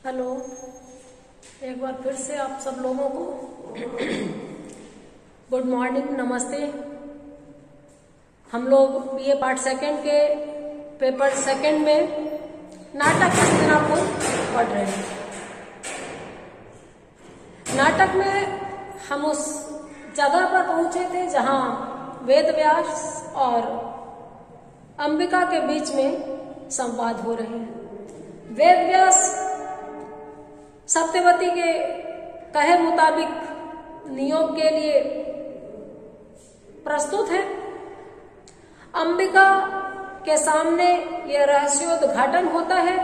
Hello, एक बार फिर से आप सब लोगों को गुड मॉर्निंग, नमस्ते। हम लोग बीए पार्ट सेकंड के पेपर सेकंड में नाटक की रचना को पढ़ रहे हैं। नाटक में हम उस जगह पर पहुंचे थे जहां वेद व्यास और अंबिका के बीच में संवाद हो रहे हैं। वेद व्यास सत्यवती के कहे मुताबिक नियोग के लिए प्रस्तुत है। अंबिका के सामने यह रहस्योद्घाटन होता है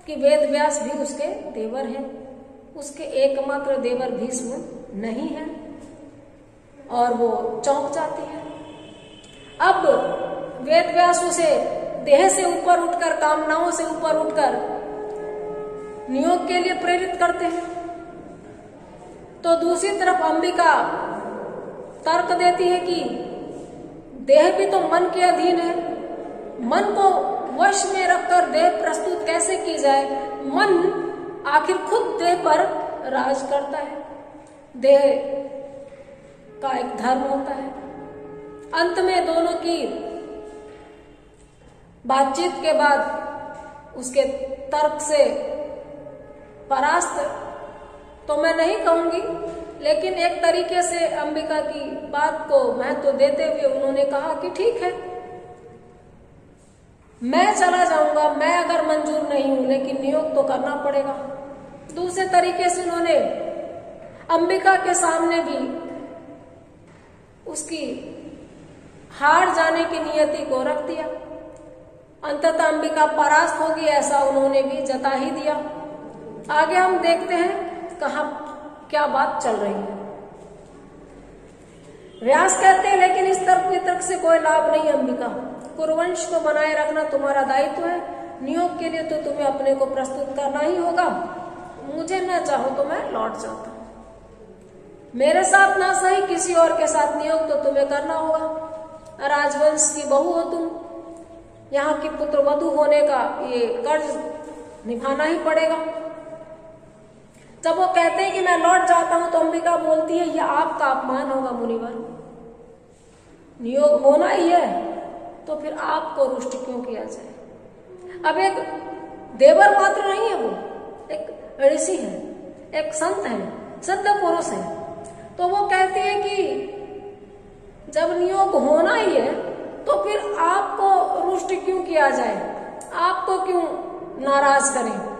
कि वेद व्यास भी उसके देवर हैं। उसके एकमात्र देवर भीष्म नहीं है और वो चौंक जाती है। अब वेद व्यास उसे देह से ऊपर उठकर, कामनाओं से ऊपर उठकर नियोग के लिए प्रेरित करते हैं। तो दूसरी तरफ अंबिका तर्क देती है कि देह भी तो मन के अधीन है, मन को वश में रखकर देह प्रस्तुत कैसे की जाए। मन आखिर खुद देह पर राज करता है, देह का एक धर्म होता है। अंत में दोनों की बातचीत के बाद उसके तर्क से परास्त तो मैं नहीं कहूंगी, लेकिन एक तरीके से अंबिका की बात को महत्व देते हुए उन्होंने कहा कि ठीक है, मैं चला जाऊंगा, मैं अगर मंजूर नहीं हूं, लेकिन नियोग तो करना पड़ेगा। दूसरे तरीके से उन्होंने अंबिका के सामने भी उसकी हार जाने की नियति को रख दिया। अंततः अंबिका परास्त होगी ऐसा उन्होंने भी जता ही दिया। आगे हम देखते हैं कहाँ क्या बात चल रही है। व्यास कहते हैं, लेकिन इस तर्क वितर्क से कोई लाभ नहीं अंबिका। कुरुवंश को बनाए रखना तुम्हारा दायित्व है। नियोग के लिए तो तुम्हें अपने को प्रस्तुत करना ही होगा। मुझे न चाहो तो मैं लौट जाता हूं। मेरे साथ ना सही किसी और के साथ नियोग तो तुम्हें करना होगा। राजवंश की बहू हो तुम, यहाँ की पुत्र वधू होने का ये कर्ज निभाना ही पड़ेगा। जब वो कहते हैं कि मैं लौट जाता हूं तो अंबिका बोलती है, यह आपका अपमान होगा मुनिवर। नियोग होना ही है तो फिर आपको रुष्ट क्यों किया जाए। अब एक देवर मात्र नहीं है, वो एक ऋषि है, एक संत है, सिद्ध पुरुष है। तो वो कहते हैं कि जब नियोग होना ही है तो फिर आपको रुष्ट क्यों किया जाए, आपको क्यों नाराज करें।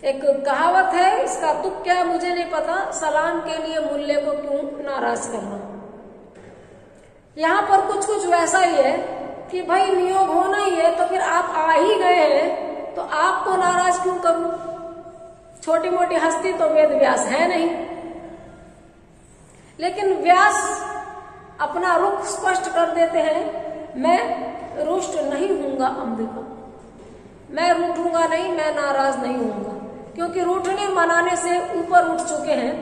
एक कहावत है, इसका तुक क्या मुझे नहीं पता, सलाम के लिए मूल्य को क्यों नाराज करना। यहाँ पर कुछ कुछ वैसा ही है कि भाई नियोग होना ही है तो फिर आप आ ही गए हैं तो आपको नाराज क्यों करूं। छोटी मोटी हस्ती तो वेद व्यास है नहीं, लेकिन व्यास अपना रुख स्पष्ट कर देते हैं, मैं रुष्ट नहीं हूंगा अंबिका, मैं रूठूंगा नहीं, मैं नाराज नहीं हूंगा। क्योंकि रूठने मनाने से ऊपर उठ चुके हैं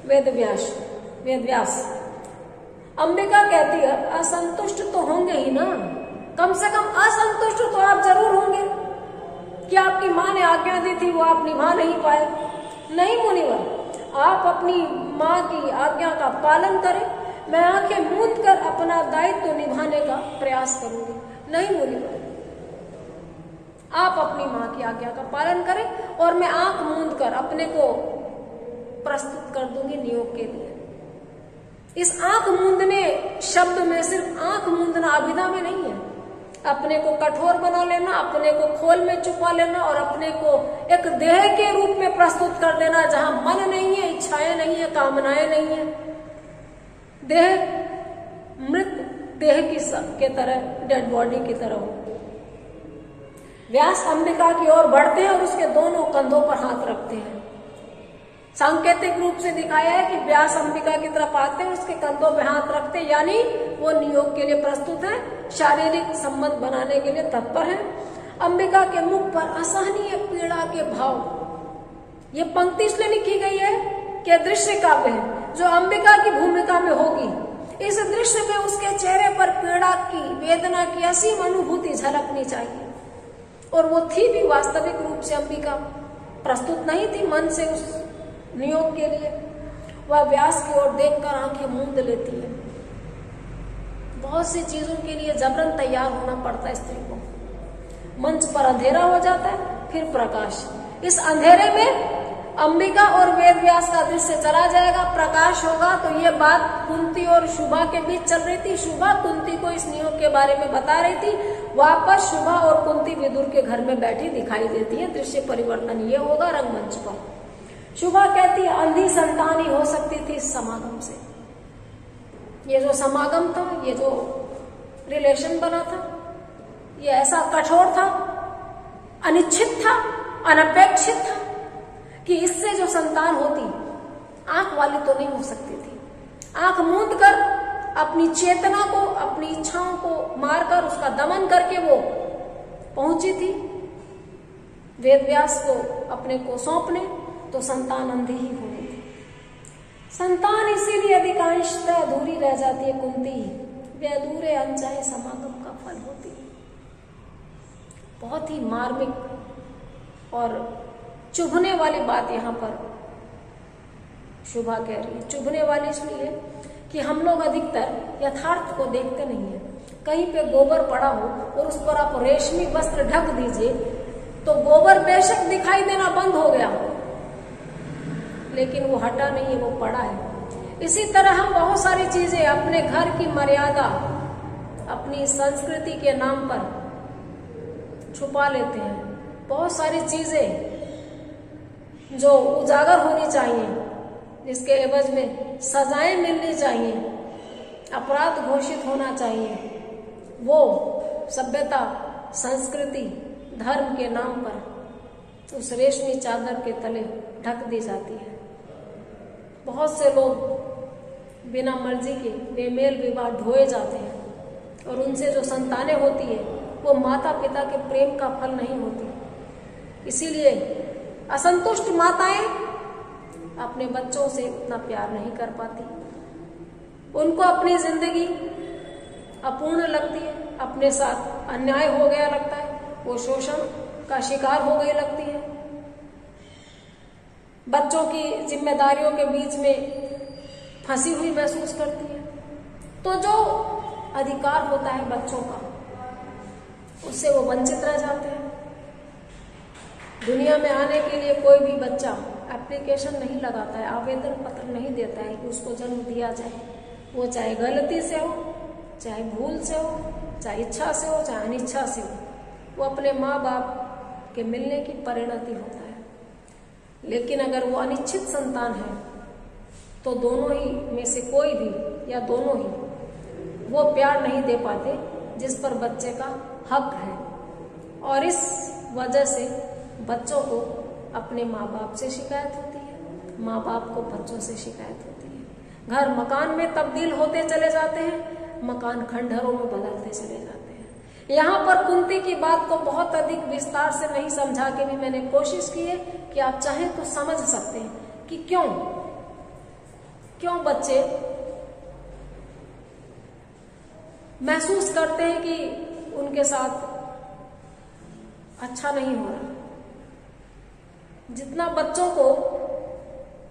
वेद व्यास। अंबिका कहती है, असंतुष्ट तो होंगे ही ना, कम से कम असंतुष्ट तो आप जरूर होंगे कि आपकी माँ ने आज्ञा दी थी वो आप निभा नहीं पाए। नहीं मुनिवर, आप अपनी माँ की आज्ञा का पालन करें, मैं आंखें मूंद कर अपना दायित्व निभाने का प्रयास करूंगी। नहीं मुनिवर, आप अपनी माँ की आज्ञा का पालन करें और मैं आंख मूंद कर अपने को प्रस्तुत कर दूंगी नियोग के लिए। इस आंख मूंदने शब्द में सिर्फ आंख मूंदना अभिधा में नहीं है, अपने को कठोर बना लेना, अपने को खोल में छुपा लेना और अपने को एक देह के रूप में प्रस्तुत कर देना जहां मन नहीं है, इच्छाएं नहीं है, कामनाएं नहीं है। देह मृत देह के तरह, डेड बॉडी की तरह हो। व्यास अंबिका की ओर बढ़ते हैं और उसके दोनों कंधों पर हाथ रखते हैं। सांकेतिक रूप से दिखाया है कि व्यास अंबिका की तरफ आते हैं, उसके कंधों पर हाथ रखते हैं, यानी वो नियोग के लिए प्रस्तुत है, शारीरिक संबंध बनाने के लिए तत्पर है। अंबिका के मुख पर असहनीय पीड़ा के भाव। ये पंक्ति इसलिए लिखी गई है कि दृश्य काव्य है जो अंबिका की भूमिका में होगी। इस दृश्य में उसके चेहरे पर पीड़ा की, वेदना की असीम अनुभूति झलकनी चाहिए। और वो थी भी वास्तविक रूप से अंबिका, प्रस्तुत नहीं थी मन से उस नियोग के लिए। वह व्यास की ओर देखकर आंखें मूंद लेती है। बहुत सी चीजों के लिए जबरन तैयार होना पड़ता है स्त्री को। मंच पर अंधेरा हो जाता है, फिर प्रकाश। इस अंधेरे में अंबिका और वेद व्यास का दृश्य चला जाएगा, प्रकाश होगा। तो ये बात कुंती और शुभा के बीच चल रही थी। शुभा कुंती को इस नियोग के बारे में बता रही थी। वापस शुभा और कुंती विदुर के घर में बैठी दिखाई देती है। दृश्य परिवर्तन ये होगा रंगमंच पर। शुभा कहती है अंधी संतान ही हो सकती थी इस समागम से। ये जो समागम था, ये जो रिलेशन बना था, ये ऐसा कठोर था, अनिश्चित था, अनपेक्षित था कि इससे जो संतान होती आंख वाली तो नहीं हो सकती थी। आंख मूंद कर अपनी चेतना को, अपनी इच्छाओं को मारकर, उसका दमन करके वो पहुंची थी वेद व्यास को अपने को सौंपने। तो संतान अंधी ही होनी थी। संतान इसीलिए अधिकांशतः अधूरी रह जाती है कुंती, वे अधूरे अनचाहे समागम का फल होती है। बहुत ही मार्मिक और चुभने वाली बात यहाँ पर शुभा कह रही है। चुभने वाली इसलिए कि हम लोग अधिकतर यथार्थ को देखते नहीं है। कहीं पे गोबर पड़ा हो और उस पर आप रेशमी वस्त्र ढक दीजिए तो गोबर बेशक दिखाई देना बंद हो गया, लेकिन वो हटा नहीं है, वो पड़ा है। इसी तरह हम बहुत सारी चीजें अपने घर की मर्यादा, अपनी संस्कृति के नाम पर छुपा लेते हैं। बहुत सारी चीजें जो उजागर होनी चाहिए, जिसके एवज में सजाएं मिलनी चाहिए, अपराध घोषित होना चाहिए, वो सभ्यता, संस्कृति, धर्म के नाम पर उस रेशमी चादर के तले ढक दी जाती है। बहुत से लोग बिना मर्जी के बेमेल विवाह ढोए जाते हैं और उनसे जो संतानें होती है वो माता पिता के प्रेम का फल नहीं होती। इसीलिए असंतुष्ट माताएं अपने बच्चों से इतना प्यार नहीं कर पाती। उनको अपनी जिंदगी अपूर्ण लगती है, अपने साथ अन्याय हो गया लगता है, वो शोषण का शिकार हो गई लगती है। बच्चों की जिम्मेदारियों के बीच में फंसी हुई महसूस करती है। तो जो अधिकार होता है बच्चों का, उससे वो वंचित रह जाते हैं। दुनिया में आने के लिए कोई भी बच्चा एप्लीकेशन नहीं लगाता है, आवेदन पत्र नहीं देता है कि उसको जन्म दिया जाए। वो चाहे गलती से हो, चाहे भूल से हो, चाहे इच्छा से हो, चाहे अनिच्छा से हो, वो अपने माँ बाप के मिलने की परिणति होता है। लेकिन अगर वो अनिच्छित संतान है तो दोनों ही में से कोई भी या दोनों ही वो प्यार नहीं दे पाते जिस पर बच्चे का हक है। और इस वजह से बच्चों को अपने माँ बाप से शिकायत होती है, माँ बाप को बच्चों से शिकायत होती है। घर मकान में तब्दील होते चले जाते हैं, मकान खंडहरों में बदलते चले जाते हैं। यहाँ पर कुंती की बात को बहुत अधिक विस्तार से नहीं समझा के भी मैंने कोशिश की है कि आप चाहें तो समझ सकते हैं कि क्यों बच्चे महसूस करते हैं कि उनके साथ अच्छा नहीं हो रहा। जितना बच्चों को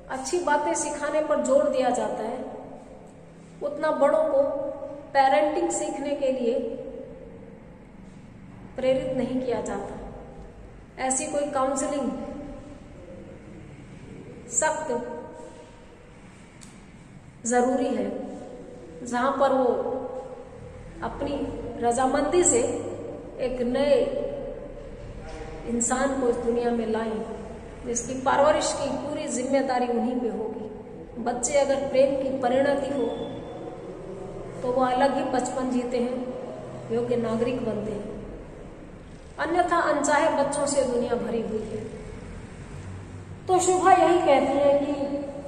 अच्छी बातें सिखाने पर जोर दिया जाता है, उतना बड़ों को पेरेंटिंग सीखने के लिए प्रेरित नहीं किया जाता। ऐसी कोई काउंसलिंग सख्त जरूरी है जहां पर वो अपनी रजामंदी से एक नए इंसान को इस दुनिया में लाएं, जिसकी परवरिश की पूरी जिम्मेदारी उन्हीं पे होगी। बच्चे अगर प्रेम की परिणति हो तो वो अलग ही बचपन जीते हैं, योग्य नागरिक बनते हैं। अन्यथा अनचाहे बच्चों से दुनिया भरी हुई है। तो शुभा यही कहती है कि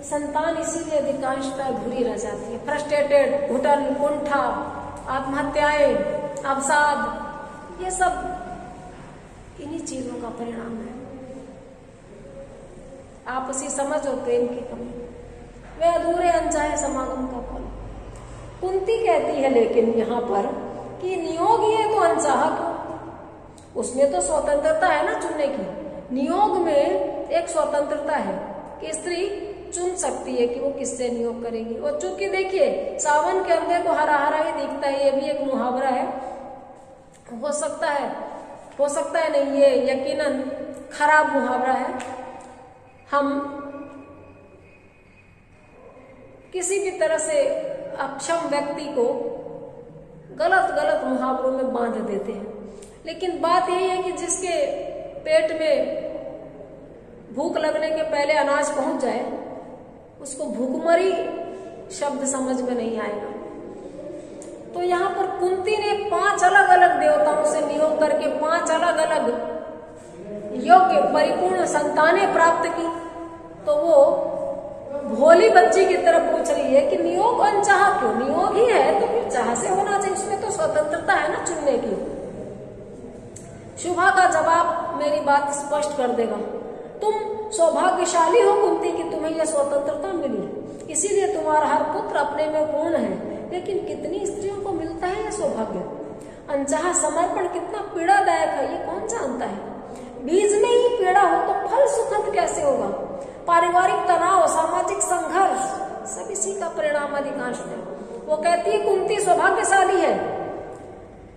संतान इसीलिए अधिकांशतः अधूरी रह जाती है। फ्रस्ट्रेटेड, घुटन, कुंठा, आत्महत्याएं, अवसाद, ये सब इन्हीं चीजों का परिणाम है। आपसी समझ और प्रेम की कमी, वे अधूरे अनचाहे समागम का फल। कुंती कहती है लेकिन यहाँ पर कि नियोग ही है तो अनचाहा क्यों? उसमें तो स्वतंत्रता है ना चुनने की। नियोग में एक स्वतंत्रता है कि स्त्री चुन सकती है कि वो किससे नियोग करेगी। और चूंकि देखिए सावन के अंधे को हरा हरा ही दिखता है, ये भी एक मुहावरा है। हो सकता है नहीं, ये यकीनन खराब मुहावरा है। हम किसी भी तरह से अक्षम व्यक्ति को गलत मुहावरों में बांध देते हैं। लेकिन बात यही है कि जिसके पेट में भूख लगने के पहले अनाज पहुंच जाए उसको भूखमरी शब्द समझ में नहीं आएगा। तो यहाँ पर कुंती ने 5 अलग अलग देवताओं से नियोग करके 5 अलग अलग योग्य परिपूर्ण संतानें प्राप्त की। तो वो भोली बच्ची की तरफ पूछ रही है कि नियोग अनचाहा क्यों? नियोग ही है तो फिर चाह से होना चाहिए, उसमें तो स्वतंत्रता है ना चुनने की। शुभा का जवाब मेरी बात स्पष्ट कर देगा। तुम सौभाग्यशाली हो कुंती कि तुम्हें यह स्वतंत्रता मिली, इसीलिए तुम्हारा हर पुत्र अपने में पूर्ण है। लेकिन कितनी स्त्रियों को मिलता है यह सौभाग्य? अनचाहा समर्पण कितना पीड़ादायक है ये कौन जानता है? बीज में ही पीड़ा हो तो फल सुखद कैसे होगा? पारिवारिक तनाव, सामाजिक संघर्ष सब इसी का परिणाम अधिकांश है। वो कहती है कुंती सौभाग्यशाली है,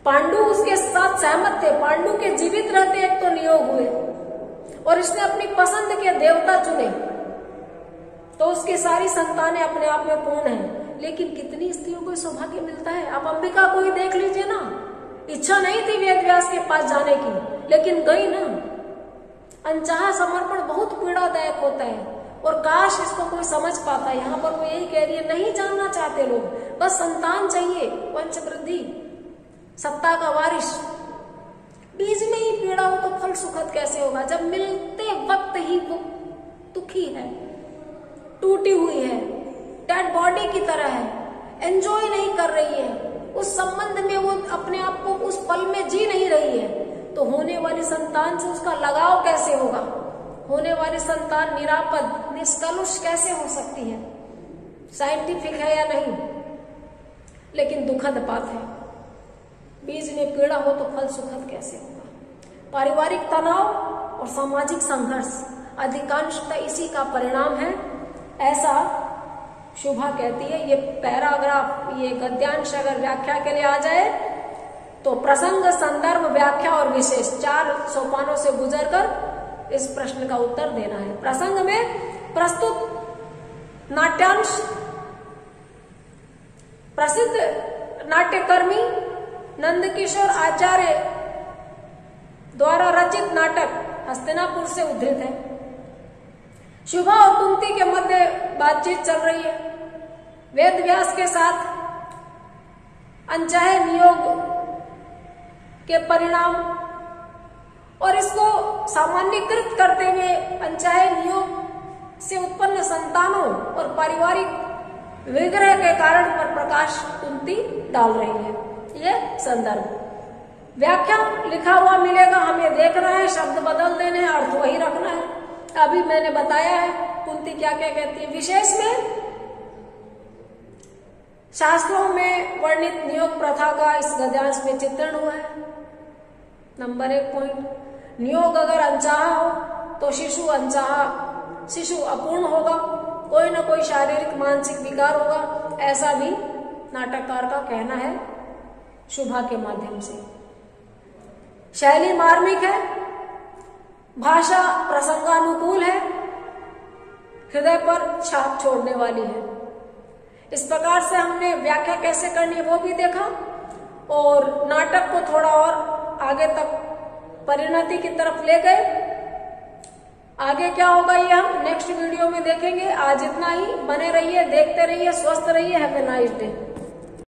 पांडु उसके साथ सहमत थे। पांडु के जीवित रहते एक तो नियोग हुए और इसने अपनी पसंद के देवता चुने, तो उसकी सारी संतानें अपने आप में पूर्ण हैं। लेकिन कितनी स्त्रियों को सौभाग्य मिलता है? आप अंबिका को ही देख लीजिए ना, इच्छा नहीं थी वेद व्यास के पास जाने की लेकिन गई ना। अनचाहा समर्पण बहुत पीड़ादायक होता है और काश इसको कोई समझ पाता। यहाँ पर वो यही कह रही है, नहीं जानना चाहते लोग, बस संतान चाहिए, वंशवृद्धि, सत्ता का वारिस। बीज में ही पीड़ा हो तो फल सुखद कैसे होगा? जब मिलते वक्त ही वो दुखी है, टूटी हुई है, डेड बॉडी की तरह है, एंजॉय नहीं कर रही है, उस संबंध में वो अपने आप को उस पल में जी नहीं रही है, तो होने वाली संतान से उसका लगाव कैसे होगा? होने वाली संतान निरापद, निष्कलुष कैसे हो सकती है? साइंटिफिक है या नहीं, लेकिन दुखद बात है। बीज में पीड़ा हो तो फल सुखद कैसे होगा? पारिवारिक तनाव और सामाजिक संघर्ष अधिकांशतः इसी का परिणाम है, ऐसा शुभा कहती है। ये पैराग्राफ, ये गद्यांश अगर व्याख्या के लिए आ जाए तो प्रसंग, संदर्भ, व्याख्या और विशेष 4 सोपानों से गुजरकर इस प्रश्न का उत्तर देना है। प्रसंग में प्रस्तुत नाट्यांश प्रसिद्ध नाट्यकर्मी नंदकिशोर आचार्य द्वारा रचित नाटक हस्तिनापुर से उद्धृत है। शुभा और कुंती के मध्य बातचीत चल रही है। वेद व्यास के साथ अनचाहे नियोग के परिणाम और इसको सामान्यकृत करते हुए अनचाहे नियोग से उत्पन्न संतानों और पारिवारिक विग्रह के कारण पर प्रकाश कुंती डाल रही है। ये संदर्भ। व्याख्या लिखा हुआ मिलेगा, हमें देखना है, शब्द बदल देने हैं, अर्थ वही रखना है। अभी मैंने बताया है कुंती क्या क्या कहती है। विशेष में शास्त्रों में वर्णित नियोग प्रथा का इस गद्यांश में चित्रण हुआ है। नंबर 1 पॉइंट, नियोग अगर अनचाहा हो तो शिशु अपूर्ण होगा, कोई ना कोई शारीरिक मानसिक विकार होगा, ऐसा भी नाटककार का कहना है शुभा के माध्यम से। शैली मार्मिक है, भाषा प्रसंगानुकूल है, हृदय पर छाप छोड़ने वाली है। इस प्रकार से हमने व्याख्या कैसे करनी है वो भी देखा और नाटक को थोड़ा और आगे तक परिणति की तरफ ले गए। आगे क्या होगा ये हम नेक्स्ट वीडियो में देखेंगे। आज इतना ही, बने रहिए, देखते रहिए, स्वस्थ रहिए। Have a nice day.